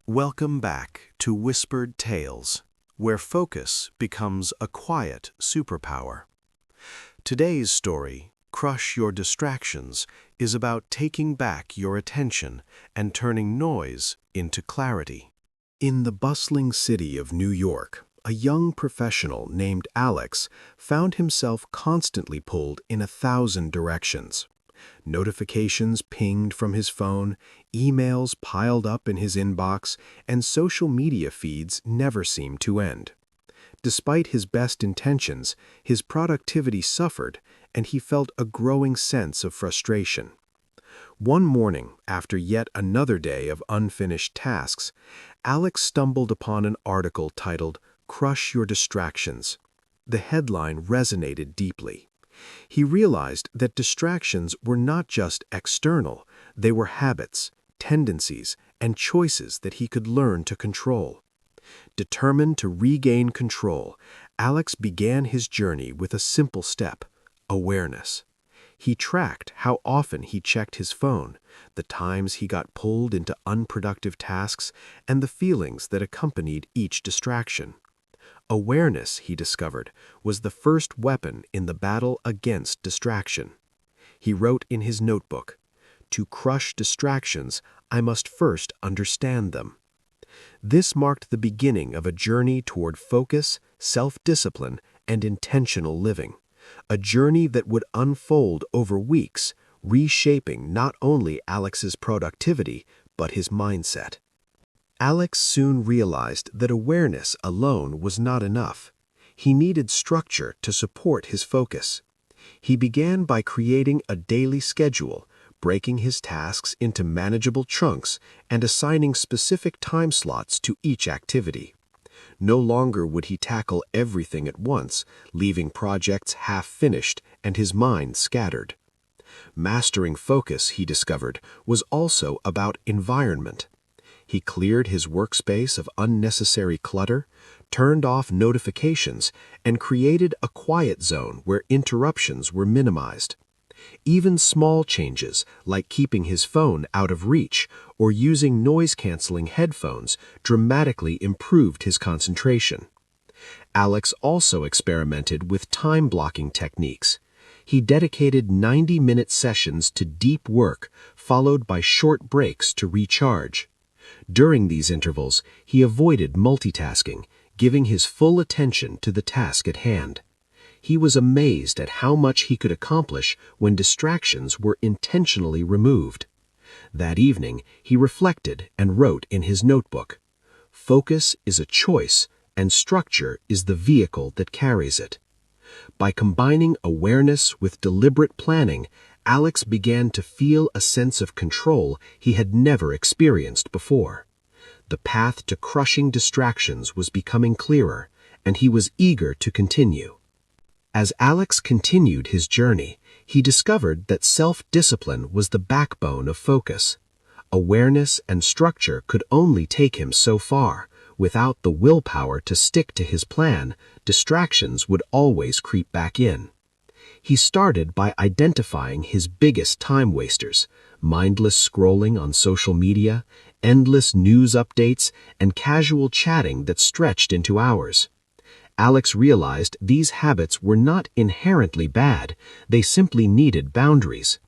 Welcome back to Whispered Tales, where focus becomes a quiet superpower. Today's story, Crush Your Distractions, is about taking back your attention and turning noise into clarity. In the bustling city of New York, a young professional named Alex found himself constantly pulled in 1,000 directions. Notifications pinged from his phone, emails piled up in his inbox, and social media feeds never seemed to end. Despite his best intentions, his productivity suffered, and he felt a growing sense of frustration. One morning, after yet another day of unfinished tasks, Alex stumbled upon an article titled, "Crush Your Distractions." The headline resonated deeply. He realized that distractions were not just external, they were habits, tendencies, and choices that he could learn to control. Determined to regain control, Alex began his journey with a simple step: awareness. He tracked how often he checked his phone, the times he got pulled into unproductive tasks, and the feelings that accompanied each distraction. Awareness, he discovered, was the first weapon in the battle against distraction. He wrote in his notebook, "To crush distractions, I must first understand them." This marked the beginning of a journey toward focus, self-discipline, and intentional living, a journey that would unfold over weeks, reshaping not only Alex's productivity, but his mindset. Alex soon realized that awareness alone was not enough. He needed structure to support his focus. He began by creating a daily schedule, breaking his tasks into manageable chunks and assigning specific time slots to each activity. No longer would he tackle everything at once, leaving projects half-finished and his mind scattered. Mastering focus, he discovered, was also about environment. He cleared his workspace of unnecessary clutter, turned off notifications, and created a quiet zone where interruptions were minimized. Even small changes, like keeping his phone out of reach or using noise-canceling headphones, dramatically improved his concentration. Alex also experimented with time-blocking techniques. He dedicated 90-minute sessions to deep work, followed by short breaks to recharge. During these intervals, he avoided multitasking, giving his full attention to the task at hand. He was amazed at how much he could accomplish when distractions were intentionally removed. That evening, he reflected and wrote in his notebook, "Focus is a choice, and structure is the vehicle that carries it." By combining awareness with deliberate planning, Alex began to feel a sense of control he had never experienced before. The path to crushing distractions was becoming clearer, and he was eager to continue. As Alex continued his journey, he discovered that self-discipline was the backbone of focus. Awareness and structure could only take him so far. Without the willpower to stick to his plan, distractions would always creep back in. He started by identifying his biggest time wasters: mindless scrolling on social media, endless news updates, and casual chatting that stretched into hours. Alex realized these habits were not inherently bad, they simply needed boundaries.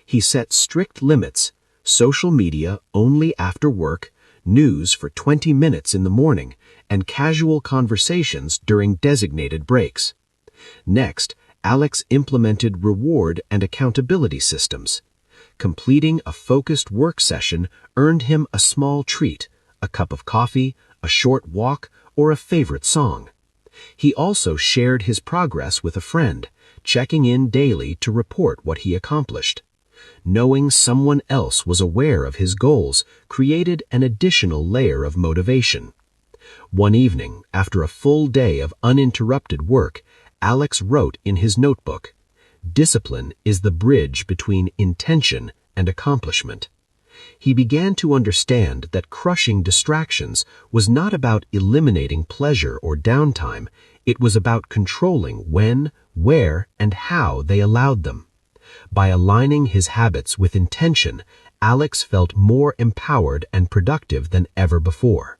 He set strict limits: social media only after work, news for 20 minutes in the morning, and casual conversations during designated breaks. Next, Alex implemented reward and accountability systems. Completing a focused work session earned him a small treat: a cup of coffee, a short walk, or a favorite song. He also shared his progress with a friend, checking in daily to report what he accomplished. Knowing someone else was aware of his goals created an additional layer of motivation. One evening, after a full day of uninterrupted work, Alex wrote in his notebook, "Discipline is the bridge between intention and accomplishment." He began to understand that crushing distractions was not about eliminating pleasure or downtime, it was about controlling when, where, and how they allowed them. By aligning his habits with intention, Alex felt more empowered and productive than ever before.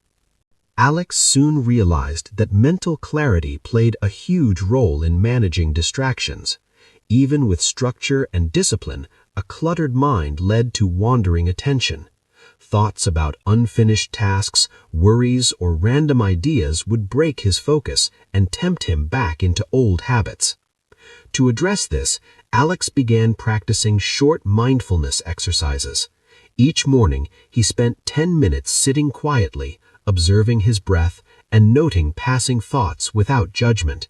Alex soon realized that mental clarity played a huge role in managing distractions. Even with structure and discipline, a cluttered mind led to wandering attention. Thoughts about unfinished tasks, worries, or random ideas would break his focus and tempt him back into old habits. To address this, Alex began practicing short mindfulness exercises. Each morning, he spent 10 minutes sitting quietly, observing his breath, and noting passing thoughts without judgment.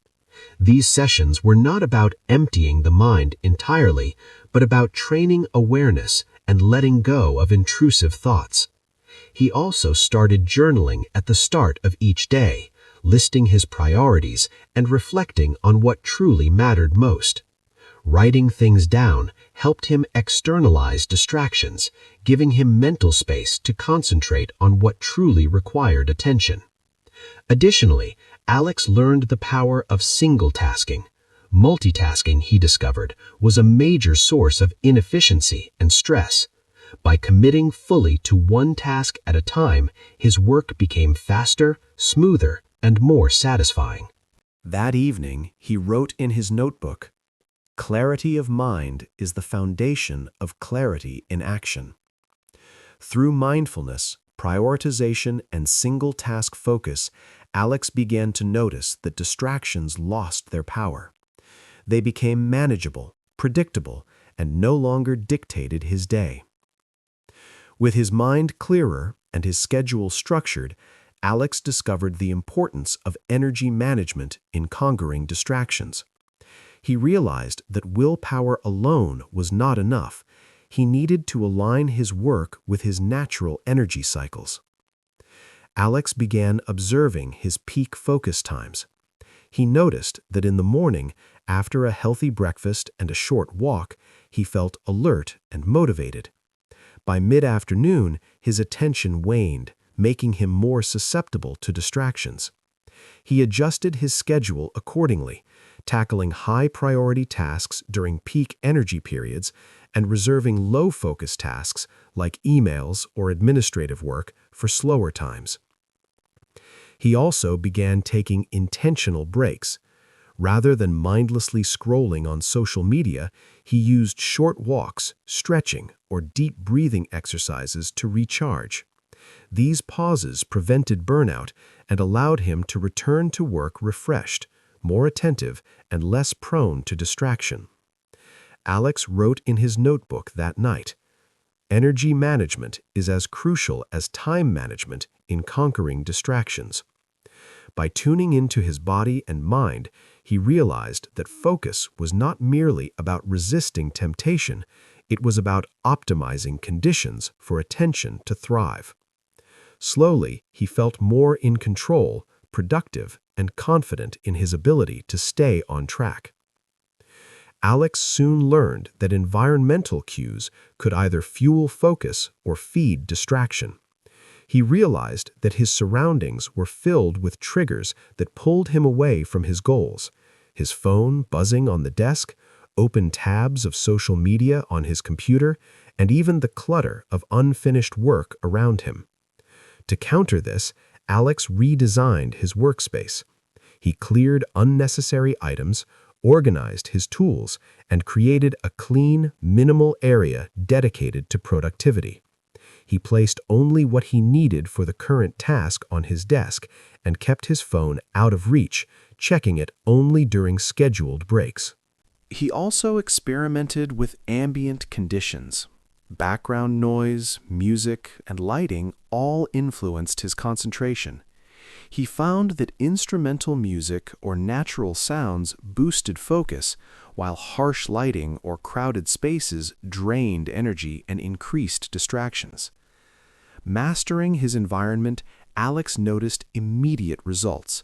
These sessions were not about emptying the mind entirely, but about training awareness and letting go of intrusive thoughts. He also started journaling at the start of each day, listing his priorities and reflecting on what truly mattered most. Writing things down helped him externalize distractions, giving him mental space to concentrate on what truly required attention. Additionally, Alex learned the power of single-tasking. Multitasking, he discovered, was a major source of inefficiency and stress. By committing fully to one task at a time, his work became faster, smoother, and more satisfying. That evening, he wrote in his notebook, "Clarity of mind is the foundation of clarity in action." Through mindfulness, prioritization, and single-task focus, Alex began to notice that distractions lost their power. They became manageable, predictable, and no longer dictated his day. With his mind clearer and his schedule structured, Alex discovered the importance of energy management in conquering distractions. He realized that willpower alone was not enough. He needed to align his work with his natural energy cycles. Alex began observing his peak focus times. He noticed that in the morning, after a healthy breakfast and a short walk, he felt alert and motivated. By mid-afternoon, his attention waned, making him more susceptible to distractions. He adjusted his schedule accordingly, tackling high-priority tasks during peak energy periods and reserving low-focus tasks like emails or administrative work for slower times. He also began taking intentional breaks. Rather than mindlessly scrolling on social media, he used short walks, stretching, or deep breathing exercises to recharge. These pauses prevented burnout and allowed him to return to work refreshed, more attentive, and less prone to distraction. Alex wrote in his notebook that night, "Energy management is as crucial as time management in conquering distractions." By tuning into his body and mind, he realized that focus was not merely about resisting temptation, it was about optimizing conditions for attention to thrive. Slowly, he felt more in control, productive, and confident in his ability to stay on track. Alex soon learned that environmental cues could either fuel focus or feed distraction. He realized that his surroundings were filled with triggers that pulled him away from his goals. His phone buzzing on the desk, open tabs of social media on his computer, and even the clutter of unfinished work around him. To counter this, Alex redesigned his workspace. He cleared unnecessary items, organized his tools, and created a clean, minimal area dedicated to productivity. He placed only what he needed for the current task on his desk and kept his phone out of reach, checking it only during scheduled breaks. He also experimented with ambient conditions. Background noise, music, and lighting all influenced his concentration. He found that instrumental music or natural sounds boosted focus, while harsh lighting or crowded spaces drained energy and increased distractions. Mastering his environment, Alex noticed immediate results.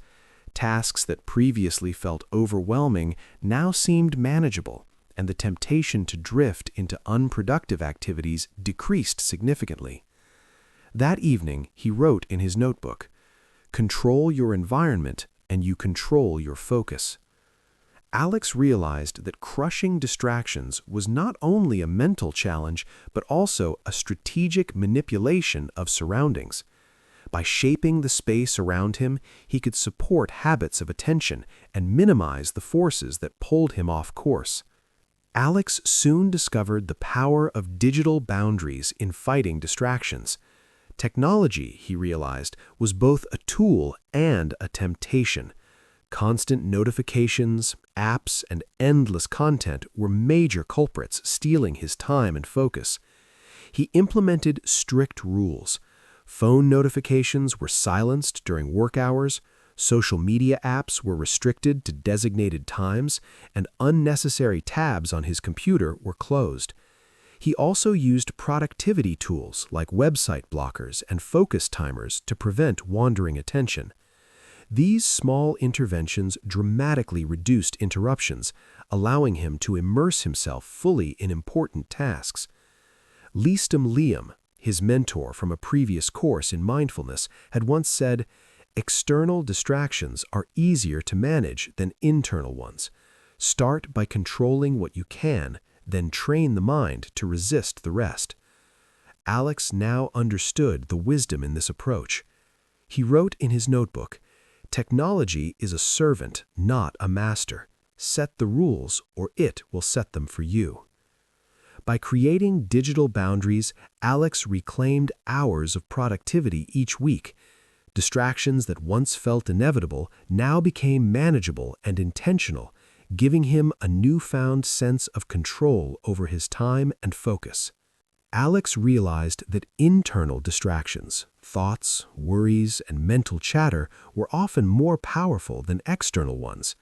Tasks that previously felt overwhelming now seemed manageable, and the temptation to drift into unproductive activities decreased significantly. That evening, he wrote in his notebook, "Control your environment, and you control your focus." Alex realized that crushing distractions was not only a mental challenge, but also a strategic manipulation of surroundings. By shaping the space around him, he could support habits of attention and minimize the forces that pulled him off course. Alex soon discovered the power of digital boundaries in fighting distractions. Technology, he realized, was both a tool and a temptation. Constant notifications, apps, and endless content were major culprits stealing his time and focus. He implemented strict rules. Phone notifications were silenced during work hours, social media apps were restricted to designated times, and unnecessary tabs on his computer were closed. He also used productivity tools like website blockers and focus timers to prevent wandering attention. These small interventions dramatically reduced interruptions, allowing him to immerse himself fully in important tasks. Listum Liam, his mentor from a previous course in mindfulness, had once said, "External distractions are easier to manage than internal ones. Start by controlling what you can, then train the mind to resist the rest." Alex now understood the wisdom in this approach. He wrote in his notebook, "Technology is a servant, not a master. Set the rules, or it will set them for you." By creating digital boundaries, Alex reclaimed hours of productivity each week. Distractions that once felt inevitable now became manageable and intentional, giving him a newfound sense of control over his time and focus. Alex realized that internal distractions, thoughts, worries, and mental chatter were often more powerful than external ones.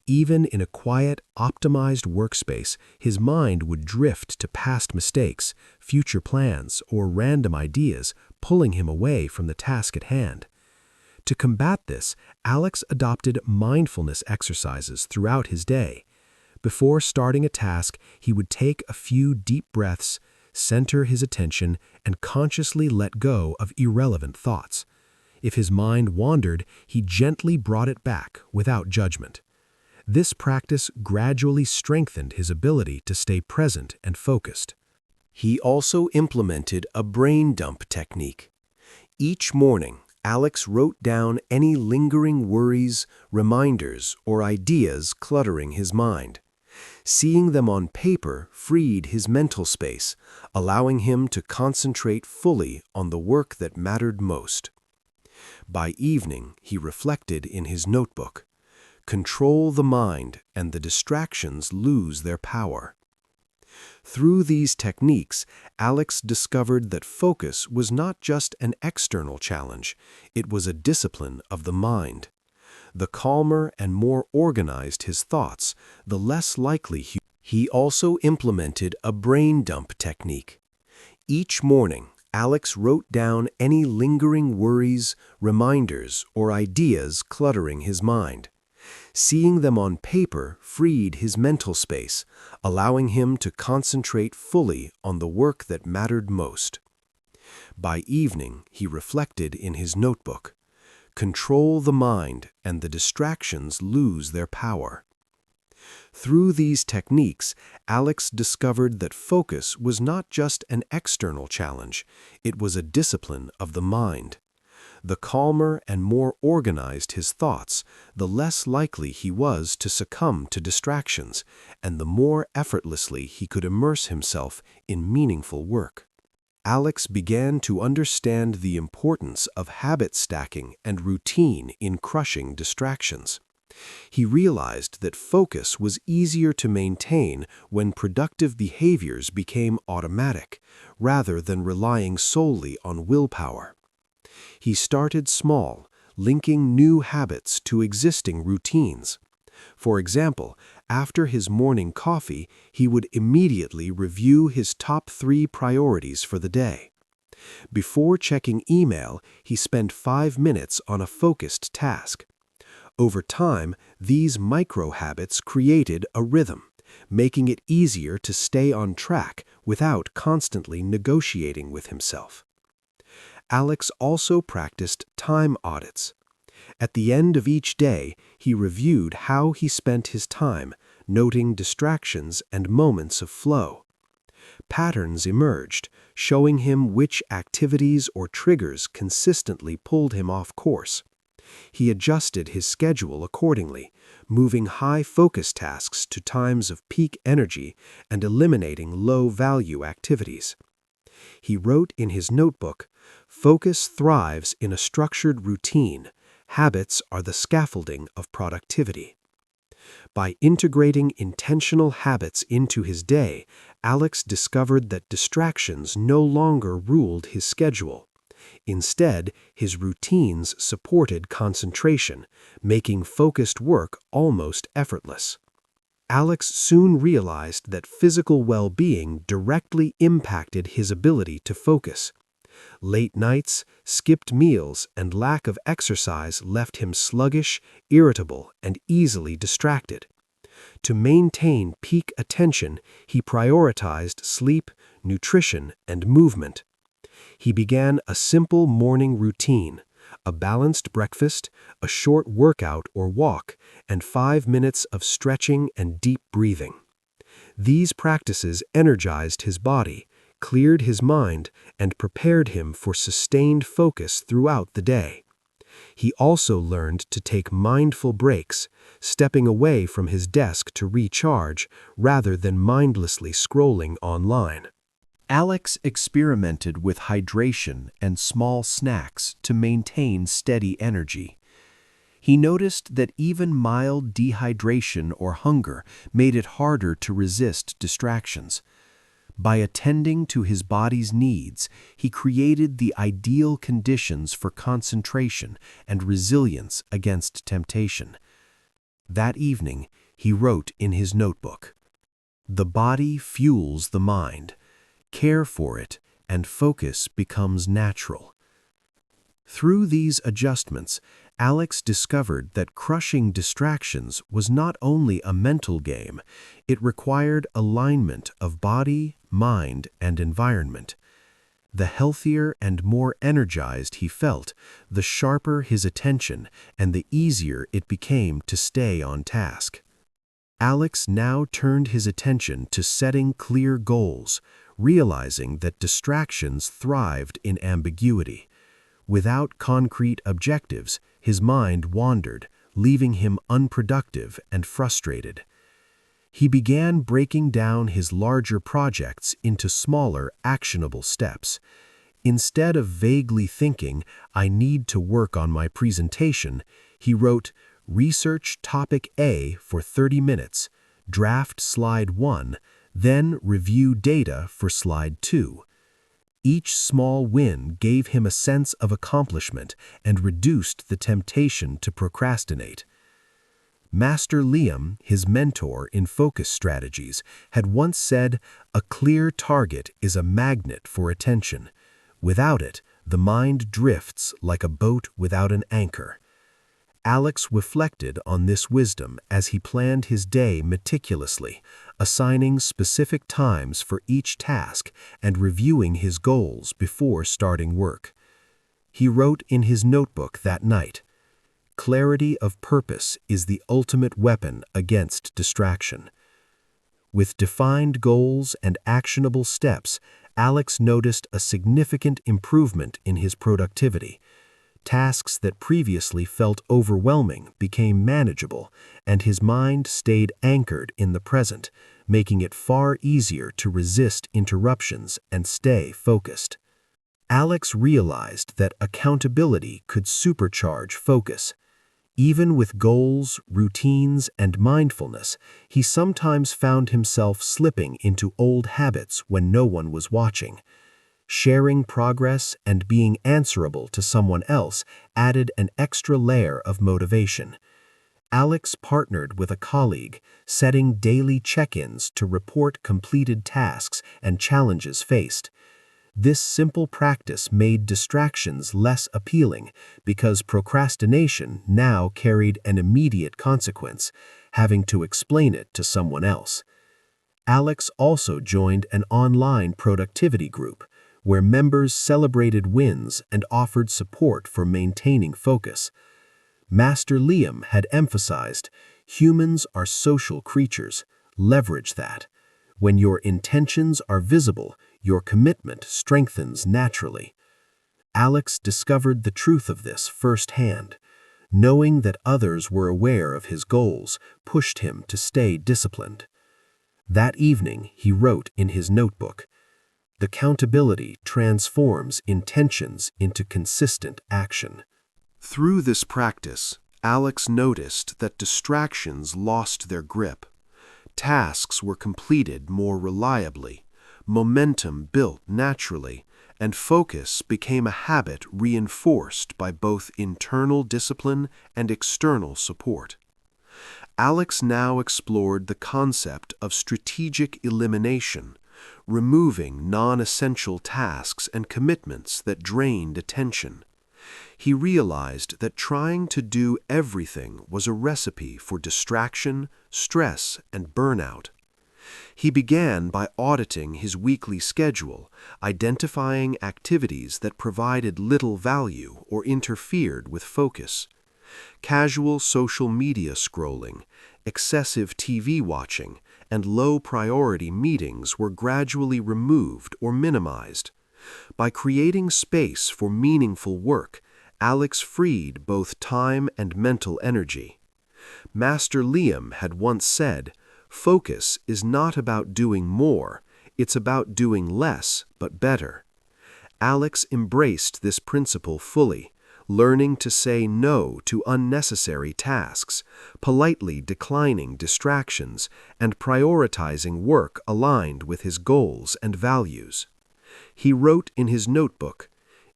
Even in a quiet, optimized workspace, his mind would drift to past mistakes, future plans, or random ideas, pulling him away from the task at hand. To combat this, Alex adopted mindfulness exercises throughout his day. Before starting a task, he would take a few deep breaths, center his attention, and consciously let go of irrelevant thoughts. If his mind wandered, he gently brought it back without judgment. This practice gradually strengthened his ability to stay present and focused. He also implemented a brain dump technique. Each morning, Alex wrote down any lingering worries, reminders, or ideas cluttering his mind. Seeing them on paper freed his mental space, allowing him to concentrate fully on the work that mattered most. By evening, he reflected in his notebook, "Control the mind, and the distractions lose their power." Through these techniques, Alex discovered that focus was not just an external challenge, it was a discipline of the mind. The calmer and more organized his thoughts, the less likely he also implemented a brain dump technique. Each morning, Alex wrote down any lingering worries, reminders, or ideas cluttering his mind. Seeing them on paper freed his mental space, allowing him to concentrate fully on the work that mattered most. By evening, he reflected in his notebook, "Control the mind, and the distractions lose their power." Through these techniques, Alex discovered that focus was not just an external challenge, it was a discipline of the mind. The calmer and more organized his thoughts, the less likely he was to succumb to distractions, and the more effortlessly he could immerse himself in meaningful work. Alex began to understand the importance of habit stacking and routine in crushing distractions. He realized that focus was easier to maintain when productive behaviors became automatic, rather than relying solely on willpower. He started small, linking new habits to existing routines. For example, after his morning coffee, he would immediately review his top 3 priorities for the day. Before checking email, he spent 5 minutes on a focused task. Over time, these micro-habits created a rhythm, making it easier to stay on track without constantly negotiating with himself. Alex also practiced time audits. At the end of each day, he reviewed how he spent his time, noting distractions and moments of flow. Patterns emerged, showing him which activities or triggers consistently pulled him off course. He adjusted his schedule accordingly, moving high-focus tasks to times of peak energy and eliminating low-value activities. He wrote in his notebook, "Focus thrives in a structured routine. Habits are the scaffolding of productivity." By integrating intentional habits into his day, Alex discovered that distractions no longer ruled his schedule. Instead, his routines supported concentration, making focused work almost effortless. Alex soon realized that physical well-being directly impacted his ability to focus. Late nights, skipped meals, and lack of exercise left him sluggish, irritable, and easily distracted. To maintain peak attention, he prioritized sleep, nutrition, and movement. He began a simple morning routine: a balanced breakfast, a short workout or walk, and 5 minutes of stretching and deep breathing. These practices energized his body, cleared his mind, and prepared him for sustained focus throughout the day. He also learned to take mindful breaks, stepping away from his desk to recharge rather than mindlessly scrolling online. Alex experimented with hydration and small snacks to maintain steady energy. He noticed that even mild dehydration or hunger made it harder to resist distractions. By attending to his body's needs, he created the ideal conditions for concentration and resilience against temptation. That evening, he wrote in his notebook, "The body fuels the mind. Care for it, and focus becomes natural." Through these adjustments, Alex discovered that crushing distractions was not only a mental game, it required alignment of body, mind, and environment. The healthier and more energized he felt, the sharper his attention and the easier it became to stay on task. Alex now turned his attention to setting clear goals, realizing that distractions thrived in ambiguity. Without concrete objectives, his mind wandered, leaving him unproductive and frustrated. He began breaking down his larger projects into smaller, actionable steps. Instead of vaguely thinking, "I need to work on my presentation," he wrote, "Research topic A for 30 minutes, draft slide 1, then review data for slide 2. Each small win gave him a sense of accomplishment and reduced the temptation to procrastinate. Master Liam, his mentor in focus strategies, had once said, "A clear target is a magnet for attention. Without it, the mind drifts like a boat without an anchor." Alex reflected on this wisdom as he planned his day meticulously, assigning specific times for each task and reviewing his goals before starting work. He wrote in his notebook that night, "Clarity of purpose is the ultimate weapon against distraction." With defined goals and actionable steps, Alex noticed a significant improvement in his productivity. Tasks that previously felt overwhelming became manageable, and his mind stayed anchored in the present, making it far easier to resist interruptions and stay focused. Alex realized that accountability could supercharge focus. Even with goals, routines, and mindfulness, he sometimes found himself slipping into old habits when no one was watching. Sharing progress and being answerable to someone else added an extra layer of motivation. Alex partnered with a colleague, setting daily check-ins to report completed tasks and challenges faced. This simple practice made distractions less appealing because procrastination now carried an immediate consequence, having to explain it to someone else. Alex also joined an online productivity group, where members celebrated wins and offered support for maintaining focus. Master Liam had emphasized, humans are social creatures. Leverage that. When your intentions are visible, your commitment strengthens naturally. Alex discovered the truth of this firsthand. Knowing that others were aware of his goals pushed him to stay disciplined. That evening, he wrote in his notebook, "Accountability transforms intentions into consistent action." Through this practice, Alex noticed that distractions lost their grip. Tasks were completed more reliably, momentum built naturally, and focus became a habit reinforced by both internal discipline and external support. Alex now explored the concept of strategic elimination, removing non-essential tasks and commitments that drained attention. He realized that trying to do everything was a recipe for distraction, stress, and burnout. He began by auditing his weekly schedule, identifying activities that provided little value or interfered with focus. Casual social media scrolling, excessive TV watching, and low-priority meetings were gradually removed or minimized. By creating space for meaningful work, Alex freed both time and mental energy. Master Liam had once said, "Focus is not about doing more, it's about doing less but better." Alex embraced this principle fully, learning to say no to unnecessary tasks, politely declining distractions, and prioritizing work aligned with his goals and values. He wrote in his notebook,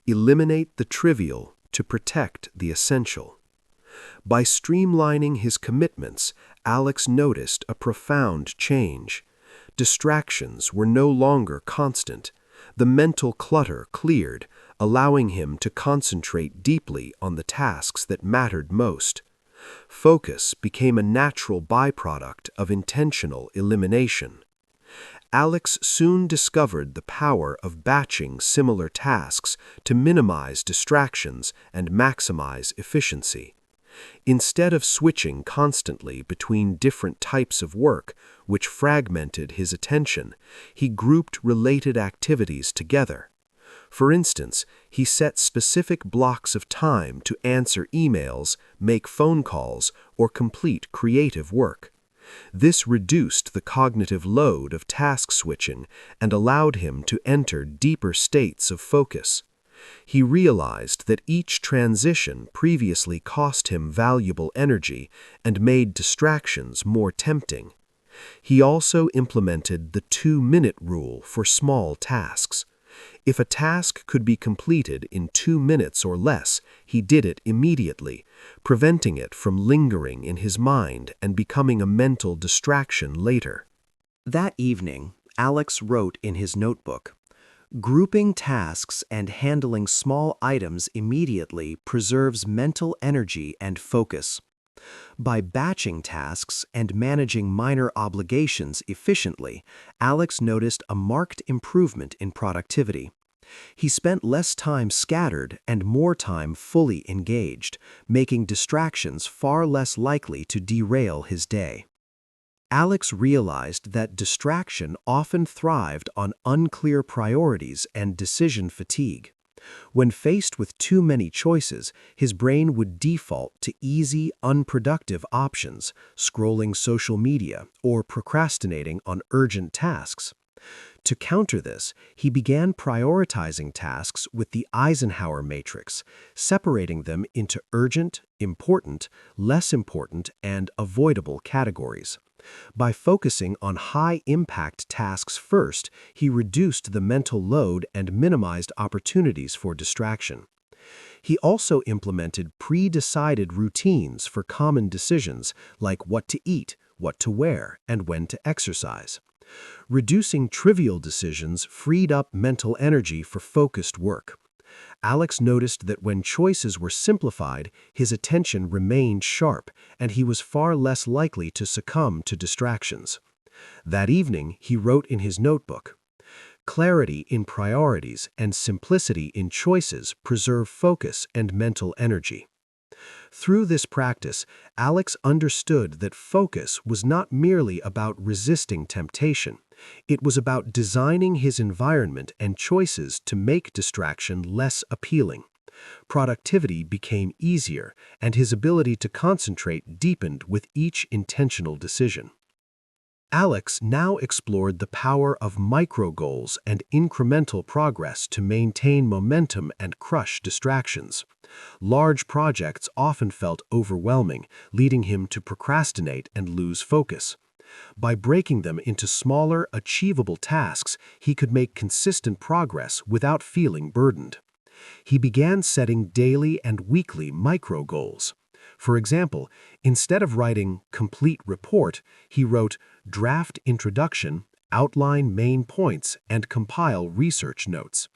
"Eliminate the trivial to protect the essential." By streamlining his commitments, Alex noticed a profound change. Distractions were no longer constant. The mental clutter cleared, allowing him to concentrate deeply on the tasks that mattered most. Focus became a natural byproduct of intentional elimination. Alex soon discovered the power of batching similar tasks to minimize distractions and maximize efficiency. Instead of switching constantly between different types of work, which fragmented his attention, he grouped related activities together. For instance, he set specific blocks of time to answer emails, make phone calls, or complete creative work. This reduced the cognitive load of task switching and allowed him to enter deeper states of focus. He realized that each transition previously cost him valuable energy and made distractions more tempting. He also implemented the 2-minute rule for small tasks. If a task could be completed in 2 minutes or less, he did it immediately, preventing it from lingering in his mind and becoming a mental distraction later. That evening, Alex wrote in his notebook, "Grouping tasks and handling small items immediately preserves mental energy and focus. By batching tasks and managing minor obligations efficiently, Alex noticed a marked improvement in productivity. He spent less time scattered and more time fully engaged, making distractions far less likely to derail his day." Alex realized that distraction often thrived on unclear priorities and decision fatigue. When faced with too many choices, his brain would default to easy, unproductive options, scrolling social media or procrastinating on urgent tasks. To counter this, he began prioritizing tasks with the Eisenhower matrix, separating them into urgent, important, less important, and avoidable categories. By focusing on high-impact tasks first, he reduced the mental load and minimized opportunities for distraction. He also implemented pre-decided routines for common decisions like what to eat, what to wear, and when to exercise. Reducing trivial decisions freed up mental energy for focused work. Alex noticed that when choices were simplified, his attention remained sharp, and he was far less likely to succumb to distractions. That evening, he wrote in his notebook, "Clarity in priorities and simplicity in choices preserve focus and mental energy." Through this practice, Alex understood that focus was not merely about resisting temptation. It was about designing his environment and choices to make distraction less appealing. Productivity became easier, and his ability to concentrate deepened with each intentional decision. Alex now explored the power of micro-goals and incremental progress to maintain momentum and crush distractions. Large projects often felt overwhelming, leading him to procrastinate and lose focus. By breaking them into smaller, achievable tasks, he could make consistent progress without feeling burdened. He began setting daily and weekly micro-goals. For example, instead of writing complete report, he wrote draft introduction, outline main points, and compile research notes.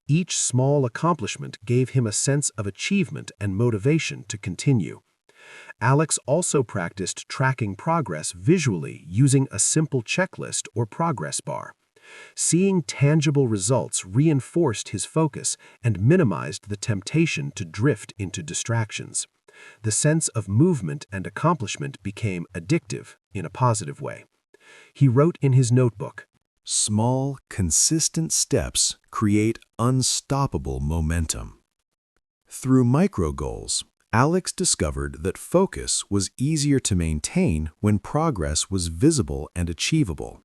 Each small accomplishment gave him a sense of achievement and motivation to continue. Alex also practiced tracking progress visually using a simple checklist or progress bar. Seeing tangible results reinforced his focus and minimized the temptation to drift into distractions. The sense of movement and accomplishment became addictive in a positive way. He wrote in his notebook, "Small, consistent steps create unstoppable momentum." Through micro-goals, Alex discovered that focus was easier to maintain when progress was visible and achievable.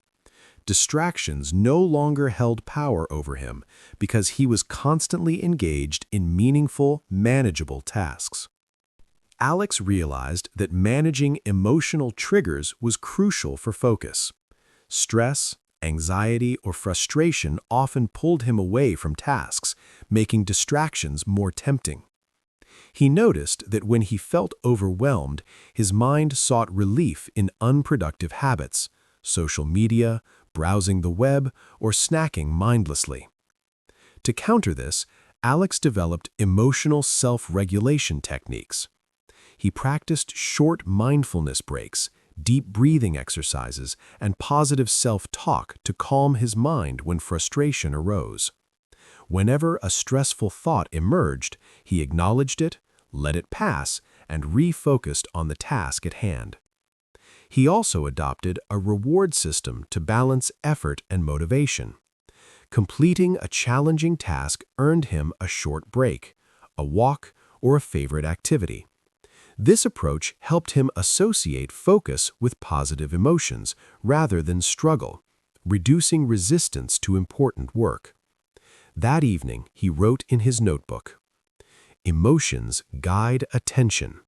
Distractions no longer held power over him because he was constantly engaged in meaningful, manageable tasks. Alex realized that managing emotional triggers was crucial for focus. Stress, anxiety, or frustration often pulled him away from tasks, making distractions more tempting. He noticed that when he felt overwhelmed, his mind sought relief in unproductive habits, social media, browsing the web, or snacking mindlessly. To counter this, Alex developed emotional self-regulation techniques. He practiced short mindfulness breaks, deep breathing exercises, and positive self-talk to calm his mind when frustration arose. Whenever a stressful thought emerged, he acknowledged it, let it pass, and refocused on the task at hand. He also adopted a reward system to balance effort and motivation. Completing a challenging task earned him a short break, a walk, or a favorite activity. This approach helped him associate focus with positive emotions rather than struggle, reducing resistance to important work. That evening, he wrote in his notebook, "Emotions guide attention.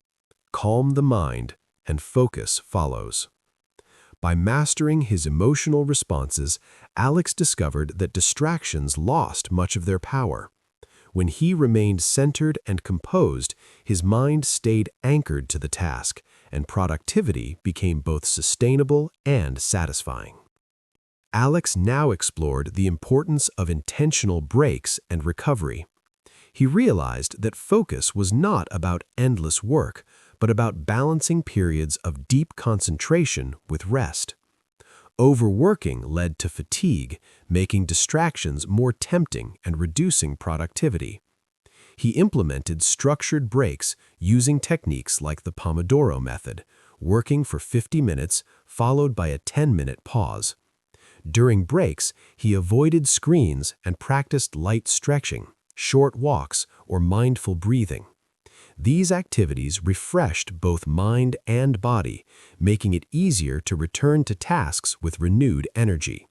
Calm the mind, and focus follows." By mastering his emotional responses, Alex discovered that distractions lost much of their power. When he remained centered and composed, his mind stayed anchored to the task, and productivity became both sustainable and satisfying. Alex now explored the importance of intentional breaks and recovery. He realized that focus was not about endless work, but about balancing periods of deep concentration with rest. Overworking led to fatigue, making distractions more tempting and reducing productivity. He implemented structured breaks using techniques like the Pomodoro method, working for 50 minutes followed by a 10-minute pause. During breaks, he avoided screens and practiced light stretching, short walks, or mindful breathing. These activities refreshed both mind and body, making it easier to return to tasks with renewed energy.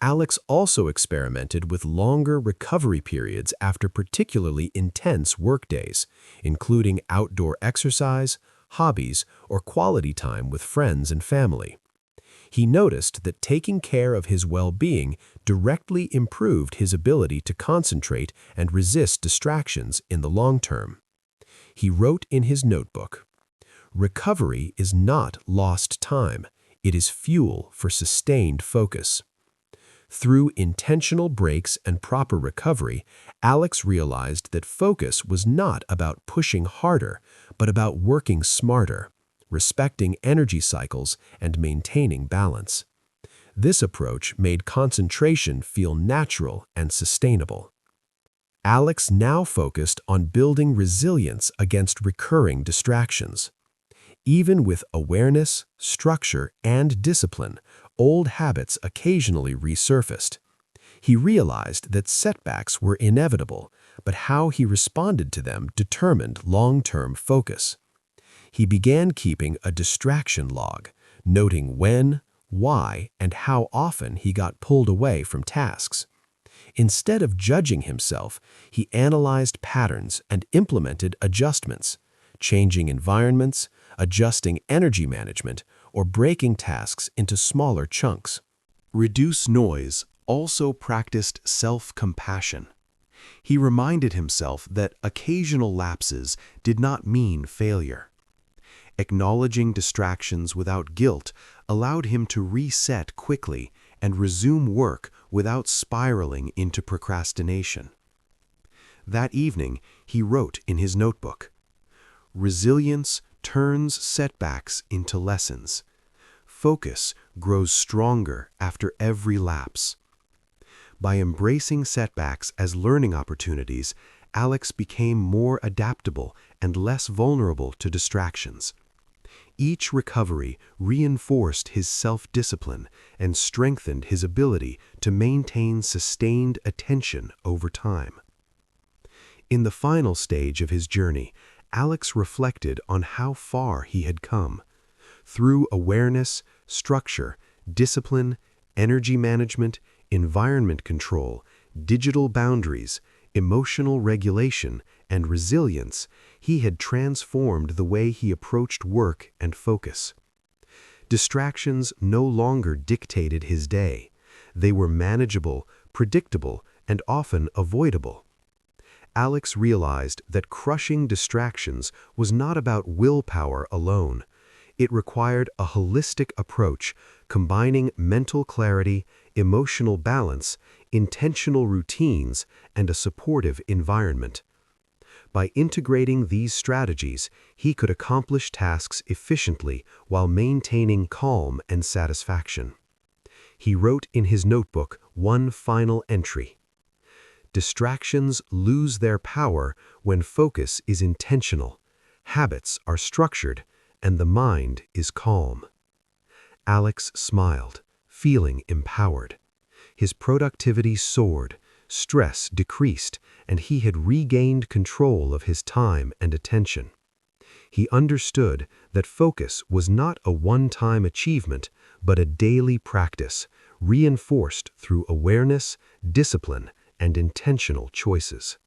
Alex also experimented with longer recovery periods after particularly intense workdays, including outdoor exercise, hobbies, or quality time with friends and family. He noticed that taking care of his well-being directly improved his ability to concentrate and resist distractions in the long term. He wrote in his notebook, "Recovery is not lost time. It is fuel for sustained focus." Through intentional breaks and proper recovery, Alex realized that focus was not about pushing harder, but about working smarter, respecting energy cycles, and maintaining balance. This approach made concentration feel natural and sustainable. Alex now focused on building resilience against recurring distractions. Even with awareness, structure, and discipline, old habits occasionally resurfaced. He realized that setbacks were inevitable, but how he responded to them determined long-term focus. He began keeping a distraction log, noting when, why, and how often he got pulled away from tasks. Instead of judging himself, he analyzed patterns and implemented adjustments, changing environments, adjusting energy management, or breaking tasks into smaller chunks. Reduce Noise also practiced self-compassion. He reminded himself that occasional lapses did not mean failure. Acknowledging distractions without guilt allowed him to reset quickly and resume work without spiraling into procrastination. That evening, he wrote in his notebook, "Resilience turns setbacks into lessons. Focus grows stronger after every lapse." By embracing setbacks as learning opportunities, Alex became more adaptable and less vulnerable to distractions. Each recovery reinforced his self-discipline and strengthened his ability to maintain sustained attention over time. In the final stage of his journey, Alex reflected on how far he had come. Through awareness, structure, discipline, energy management, environment control, digital boundaries, emotional regulation, and resilience, he had transformed the way he approached work and focus. Distractions no longer dictated his day. They were manageable, predictable, and often avoidable. Alex realized that crushing distractions was not about willpower alone. It required a holistic approach, combining mental clarity, emotional balance, intentional routines, and a supportive environment. By integrating these strategies, he could accomplish tasks efficiently while maintaining calm and satisfaction. He wrote in his notebook one final entry: "Distractions lose their power when focus is intentional, habits are structured, and the mind is calm." Alex smiled, feeling empowered. His productivity soared, stress decreased, and he had regained control of his time and attention. He understood that focus was not a one-time achievement, but a daily practice, reinforced through awareness, discipline, and intentional choices.